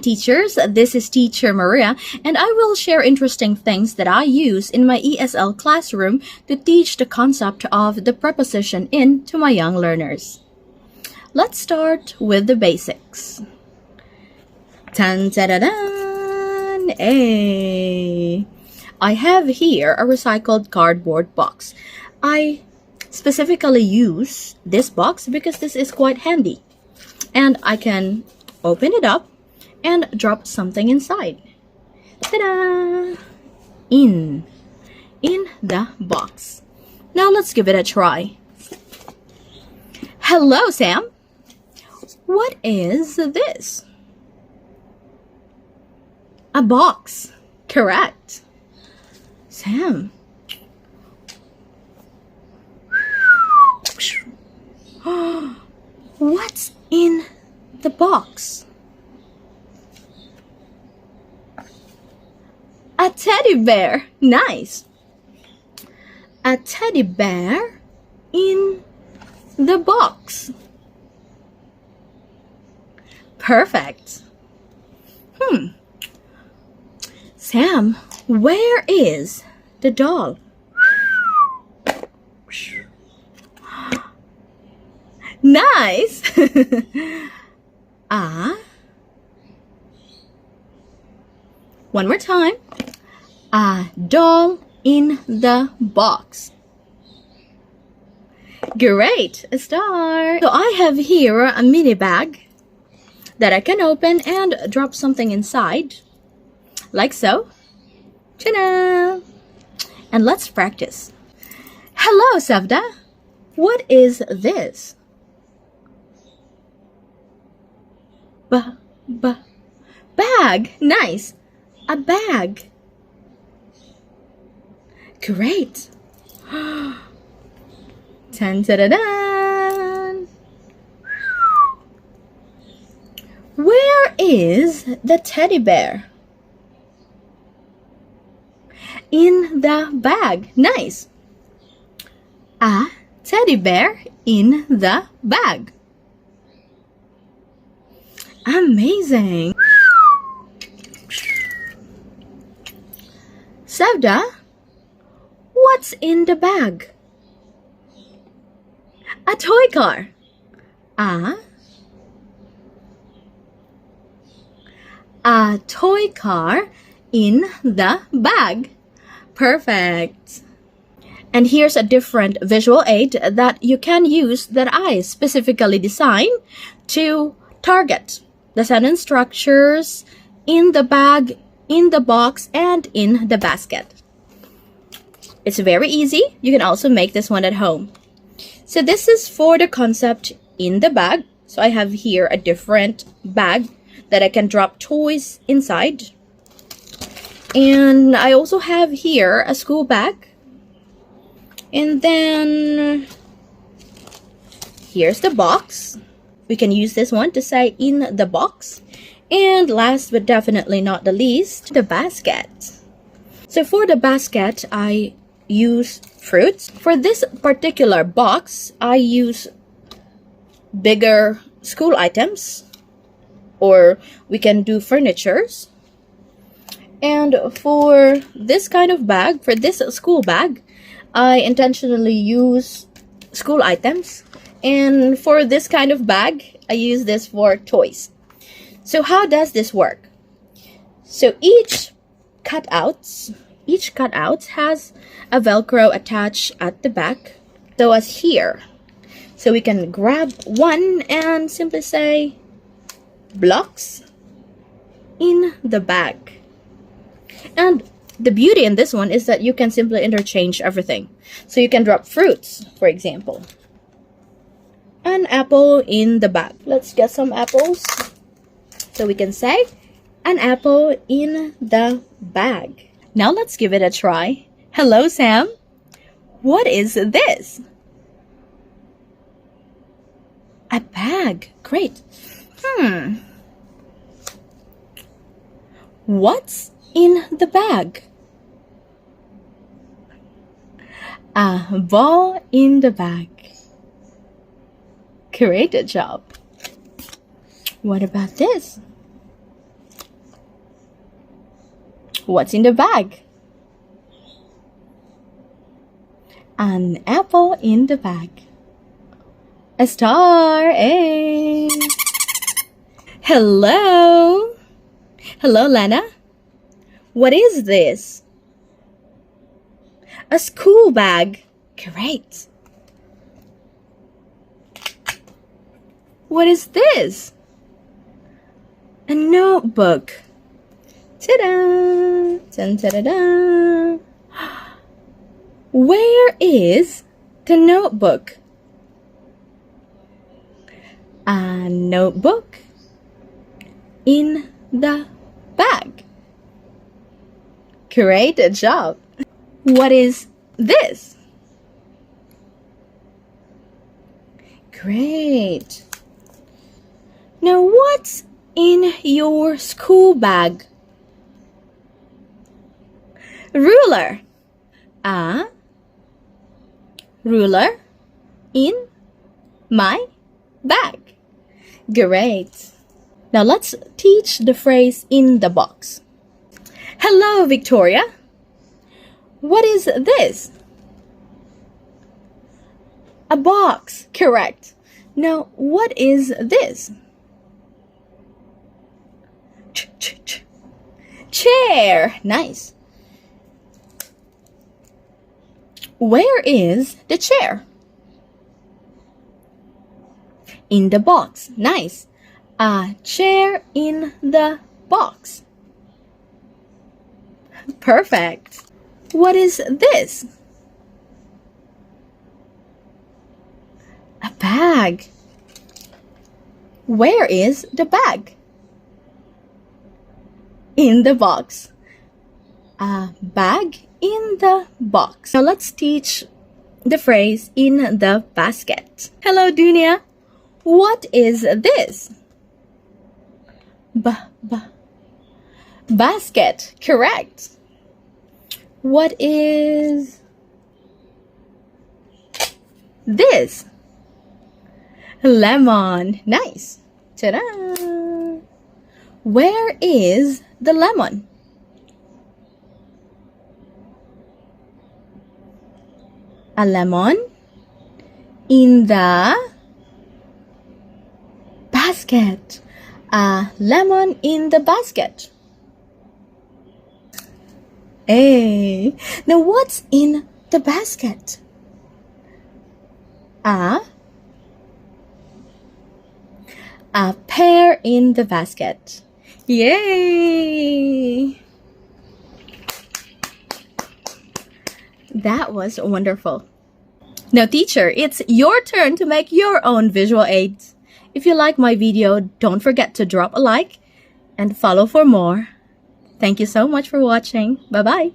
teachers, this is Teacher Maria, and I will share interesting things that I use in my ESL classroom to teach the concept of the preposition in to my young learners. Let's start with the basics. Tan ta da dan! Hey! I have here a recycled cardboard box. I specifically use this box because this is quite handy. And I can open it up and drop something inside. Ta-da! In the box. Now let's give it a try. Hello, Sam. What is this? A box. Correct. Sam. What's in the box? A teddy bear. Nice. A teddy bear in the box. Perfect. Sam, where is the doll? Nice. One more time. A doll in the box. Great, a star. So I have here a mini bag that I can open and drop something inside, like so. Ta-da! And let's practice. Hello, Savda. What is this? Bag. Nice. A bag. Great. Tan ta da dan. Where is the teddy bear? In the bag. Nice. A teddy bear in the bag. Amazing. Savda, what's in the bag? A toy car. A toy car in the bag. Perfect. And here's a different visual aid that you can use that I specifically designed to target the sentence structures in the bag, in the box, and in the basket. It's very easy. You can also make this one at home. So this is for the concept in the bag. So I have here a different bag that I can drop toys inside. And I also have here a school bag. And then here's the box. We can use this one to say in the box. And last but definitely not the least, the basket. So for the basket, I use fruits. For this particular box, I use bigger school items, or we can do furnitures. And for this kind of bag, for this school bag, I intentionally use school items. And for this kind of bag, I use this for toys. So how does this work? So each cutout has a Velcro attached at the back, so as here. So we can grab one and simply say blocks in the bag. And the beauty in this one is that you can simply interchange everything. So you can drop fruits, for example. An apple in the bag. Let's get some apples. So we can say an apple in the bag. Now let's give it a try. Hello, Sam. What is this? A bag. Great. What's in the bag? A ball in the bag. Great job. What about this? What's in the bag? An apple in the bag. A star. Hey. Hello. Hello, Lana. What is this? A school bag. Great. What is this? A notebook. Ta-da! Dun-ta-da-da! Where is the notebook? A notebook in the bag. Great job. What is this? Great. Now what's in your school bag? Ruler. A ruler in my bag. Great. Now let's teach the phrase in the box. Hello, Victoria. What is this? A box. Correct. Now, what is this? Chair. Nice. Where is the chair? In the box. Nice. A chair in the box. Perfect. What is this? A bag. Where is the bag? In the box. A bag in the box. Now let's teach the phrase in the basket. Hello, Dunia. What is this? Basket. Correct. What is this? Lemon. Nice. Ta-da! Where is the lemon? A lemon in the basket. A lemon in the basket. Hey, now what's in the basket? A pear in the basket. Yay! That was wonderful. Now, teacher, it's your turn to make your own visual aids. If you like my video, don't forget to drop a like and follow for more. Thank you so much for watching. Bye-bye.